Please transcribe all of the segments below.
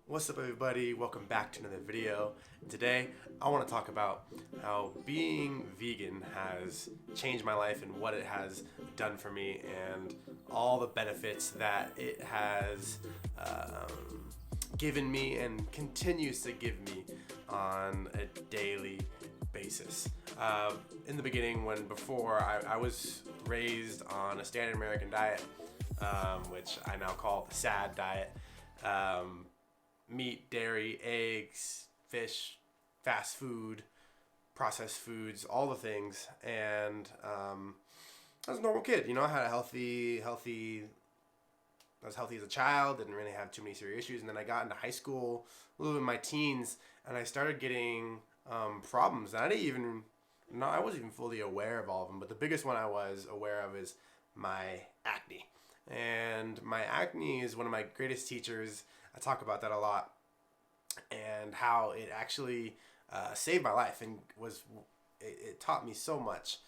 What's up, everybody? Welcome back to another video. Today I want to talk about how being vegan has changed my life and what it has done for me and all the benefits that it has given me and continues to give me on a daily basis. In the beginning, before I was raised on a standard American diet, which I now call the SAD diet. Meat, dairy, eggs, fish, fast food, processed foods, all the things. And I was a normal kid. I had a healthy. I was healthy as a child. Didn't really have too many serious issues. And then I got into high school, a little bit in my teens, and I started getting problems. And I wasn't even fully aware of all of them. But the biggest one I was aware of is my acne. And my acne is one of my greatest teachers. I talk about that a lot, and how it actually saved my life and it taught me so much.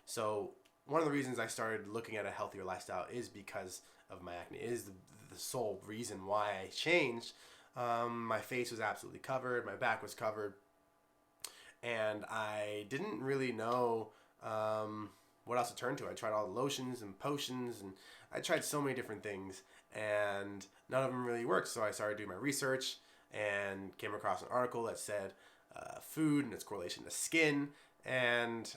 So one of the reasons I started looking at a healthier lifestyle is because of my acne. It is the sole reason why I changed. My face was absolutely covered, my back was covered, and I didn't really know what else to turn to. I tried all the lotions and potions, and I tried so many different things, and none of them really worked. So I started doing my research and came across an article that said food and its correlation to skin. And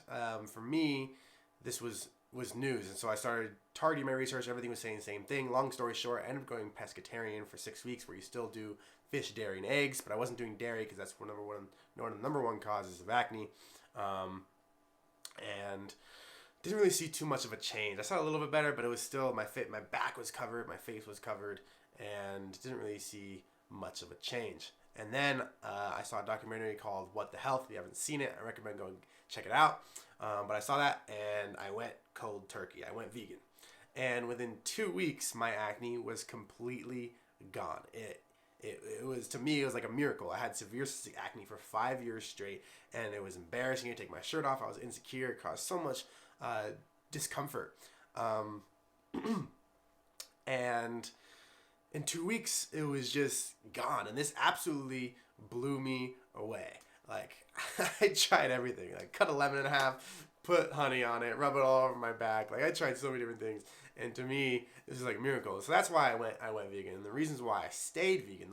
for me, this was news. And so I started targeting my research. Everything was saying the same thing. Long story short, I ended up going pescatarian for 6 weeks, where you still do fish, dairy, and eggs. But I wasn't doing dairy because that's one of the number one causes of acne. And didn't really see too much of a change. I saw a little bit better, but it was still my back was covered, my face was covered, and didn't really see much of a change. And then I saw a documentary called What the Health. If you haven't seen it, I recommend going check it out. But I saw that and I went cold turkey. I went vegan. And within 2 weeks, my acne was completely gone. It was, to me, it was like a miracle. I had severe acne for 5 years straight, and it was embarrassing to take my shirt off. I was insecure. It caused so much discomfort. And in 2 weeks, it was just gone. And this absolutely blew me away. Like, I tried everything. Like, cut a lemon in half, put honey on it, rub it all over my back. Like, I tried so many different things. And to me, this is like a miracle. So that's why I went vegan. And the reasons why I stayed vegan,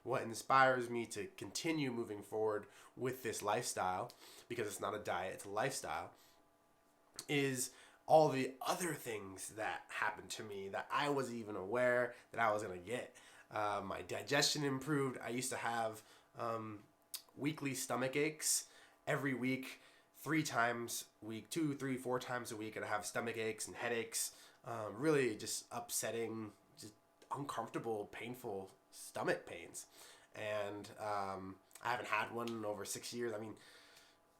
what inspires me to continue moving forward with this lifestyle, because it's not a diet, it's a lifestyle, is all the other things that happened to me that I wasn't even aware that I was going to get. My digestion improved. I used to have weekly stomach aches every week, 3 times a week, 2, 3, 4 times a week. I'd have stomach aches and headaches, really just upsetting, just uncomfortable, painful stomach pains. And I haven't had one in over 6 years. I mean,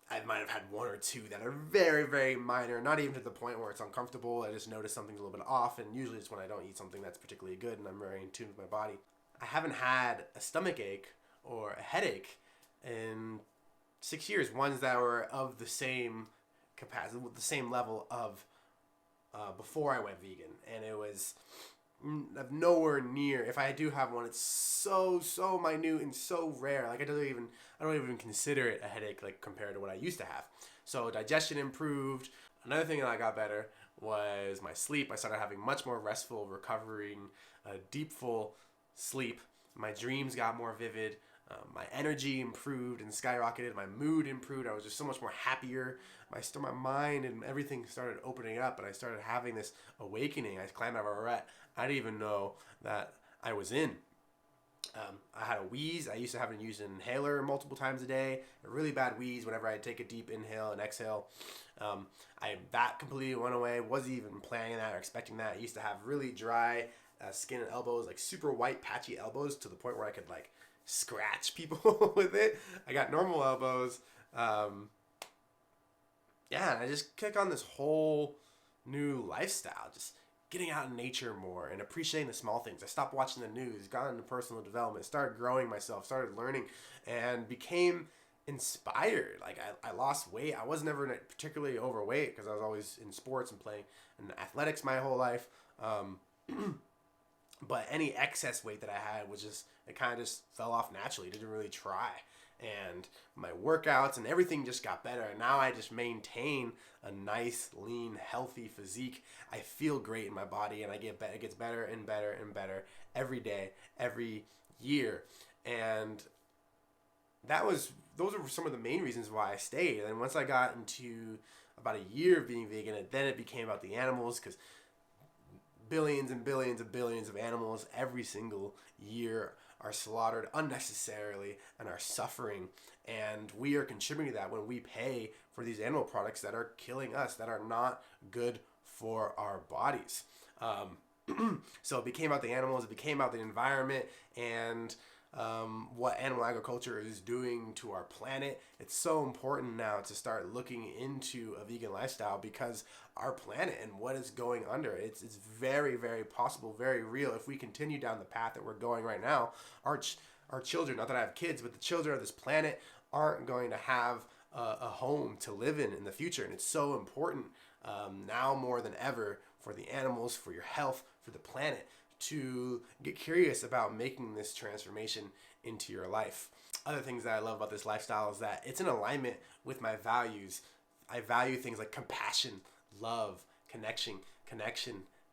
I might have had 1 or 2 that are very, very minor, not even to the point where it's uncomfortable. I just notice something's a little bit off, and usually it's when I don't eat something that's particularly good and I'm very in tune with my body. I haven't had a stomach ache or a headache in 6 years, ones that were of the same capacity, with the same level of before I went vegan. And it was nowhere near. If I do have one, it's so minute and so rare. Like, I don't even consider it a headache, like, compared to what I used to have. So digestion improved. Another thing that I got better was my sleep. I started having much more restful, recovering, deep, full sleep. My dreams got more vivid. My energy improved and skyrocketed. My mood improved. I was just so much more happier. My mind and everything started opening up, and I started having this awakening. I climbed out of a rut I didn't even know that I was in. I had a wheeze. I used to have to use an inhaler multiple times a day. A really bad wheeze whenever I take a deep inhale and exhale. That completely went away. Wasn't even planning that or expecting that. I used to have really dry skin and elbows, like super white patchy elbows, to the point where I could like scratch people with it. I got normal elbows. And I just kick on this whole new lifestyle, just getting out in nature more and appreciating the small things. I stopped watching the news, got into personal development, started growing myself, started learning, and became inspired. Like, I lost weight. I was never particularly overweight because I was always in sports and playing in athletics my whole life. But any excess weight that I had was just, it kind of just fell off naturally. Didn't really try. And my workouts and everything just got better. And now I just maintain a nice, lean, healthy physique. I feel great in my body, and it gets better and better and better every day, every year. And those were some of the main reasons why I stayed. And once I got into about a year of being vegan, and then it became about the animals, because billions and billions and billions of animals every single year are slaughtered unnecessarily and are suffering. And we are contributing to that when we pay for these animal products that are killing us, that are not good for our bodies. So it became about the animals, it became about the environment, and what animal agriculture is doing to our planet. It's so important now to start looking into a vegan lifestyle, because our planet and what is going under, it's very, very possible, very real. If we continue down the path that we're going right now, our children, not that I have kids, but the children of this planet aren't going to have a home to live in the future. And it's so important now more than ever for the animals, for your health, for the planet, to get curious about making this transformation into your life. Other things that I love about this lifestyle is that it's in alignment with my values. I value things like compassion, love, connection,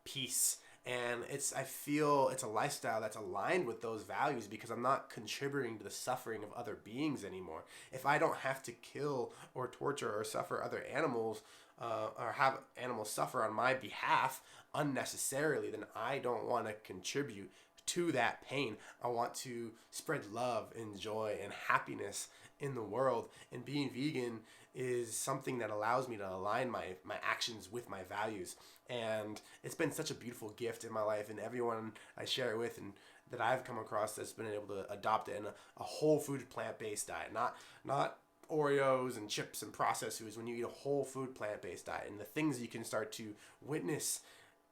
peace. And I feel it's a lifestyle that's aligned with those values, because I'm not contributing to the suffering of other beings anymore. If I don't have to kill or torture or suffer other animals, or have animals suffer on my behalf unnecessarily, then I don't want to contribute to that pain. I want to spread love and joy and happiness in the world. And being vegan is something that allows me to align my actions with my values. And it's been such a beautiful gift in my life, and everyone I share it with and that I've come across that's been able to adopt it in a whole food plant-based diet, not Oreos and chips and processed foods. When you eat a whole food plant-based diet, and the things you can start to witness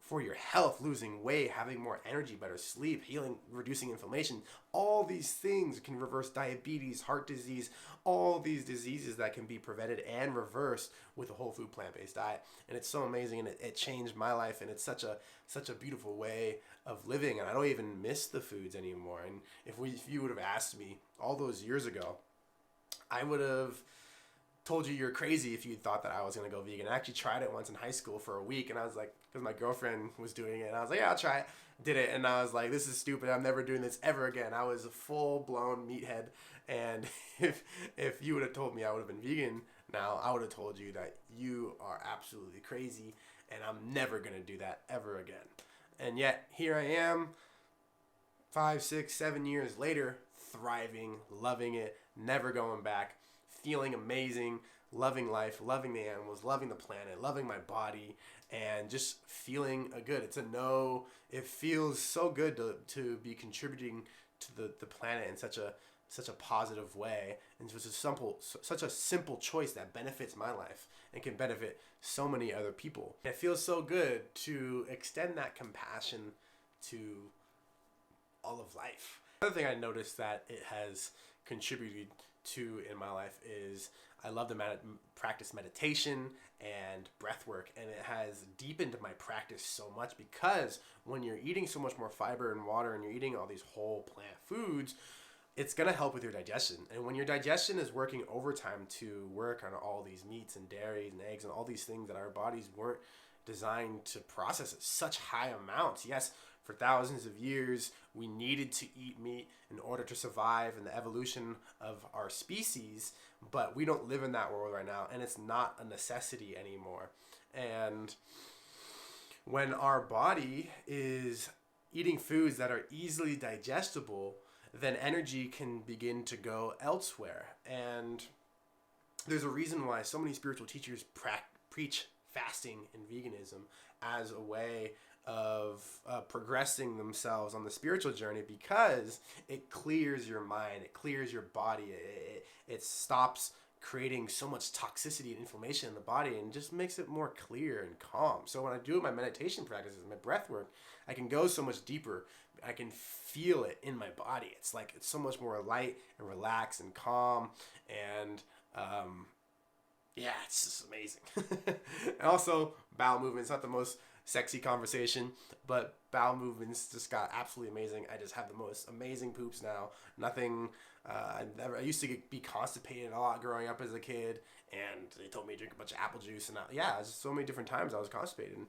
for your health, losing weight, having more energy, better sleep, healing, reducing inflammation, all these things can reverse diabetes, heart disease, all these diseases that can be prevented and reversed with a whole food plant-based diet. And it's so amazing, and it changed my life, and it's such a beautiful way of living, and I don't even miss the foods anymore. And if you would have asked me all those years ago, I would have told you you're crazy if you thought that I was going to go vegan. I actually tried it once in high school for a week, and I was like, because my girlfriend was doing it, and I was like, yeah, I'll try it. Did it, and I was like, this is stupid. I'm never doing this ever again. I was a full-blown meathead, and if you would have told me I would have been vegan now, I would have told you that you are absolutely crazy, and I'm never going to do that ever again. And yet, here I am, 5, 6, 7 years later, thriving, loving it, never going back, feeling amazing, loving life, loving the animals, loving the planet, loving my body, and just feeling good. It feels so good to be contributing to the planet in such a positive way, and such a simple choice that benefits my life and can benefit so many other people. It feels so good to extend that compassion to all of life. Another thing I noticed that it has contributed to in my life is I love to practice meditation and breath work, and it has deepened my practice so much, because when you're eating so much more fiber and water, and you're eating all these whole plant foods, it's going to help with your digestion. And when your digestion is working overtime to work on all these meats and dairies and eggs and all these things that our bodies weren't designed to process at such high amounts. Yes, for thousands of years, we needed to eat meat in order to survive in the evolution of our species, but we don't live in that world right now, and it's not a necessity anymore. And when our body is eating foods that are easily digestible, then energy can begin to go elsewhere. And there's a reason why so many spiritual teachers preach fasting and veganism as a way of progressing themselves on the spiritual journey, because it clears your mind, it clears your body, it stops creating so much toxicity and inflammation in the body, and just makes it more clear and calm. So when I do my meditation practices, my breath work, I can go so much deeper. I can feel it in my body. It's like it's so much more light and relaxed and calm, and yeah, it's just amazing. And also, bowel movement. It's not the most sexy conversation, but bowel movements just got absolutely amazing. I just have the most amazing poops now. Nothing. I used to be constipated a lot growing up as a kid, and they told me to drink a bunch of apple juice, and just so many different times I was constipated. And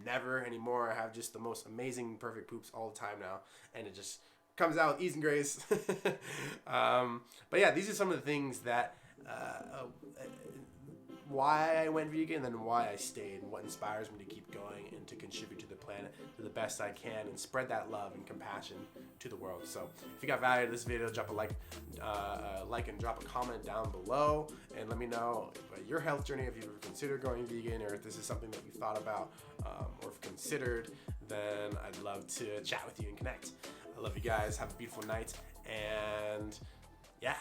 never anymore. I have just the most amazing, perfect poops all the time now, and it just comes out with ease and grace. But yeah, these are some of the things that why I went vegan, and then why I stayed, and what inspires me to keep going and to contribute to the planet to the best I can and spread that love and compassion to the world. So if you got value out of this video, drop a like and drop a comment down below, and let me know your health journey, if you've ever considered going vegan, or if this is something that you thought about or if considered. Then I'd love to chat with you and connect. I love you guys. Have a beautiful night, and yeah.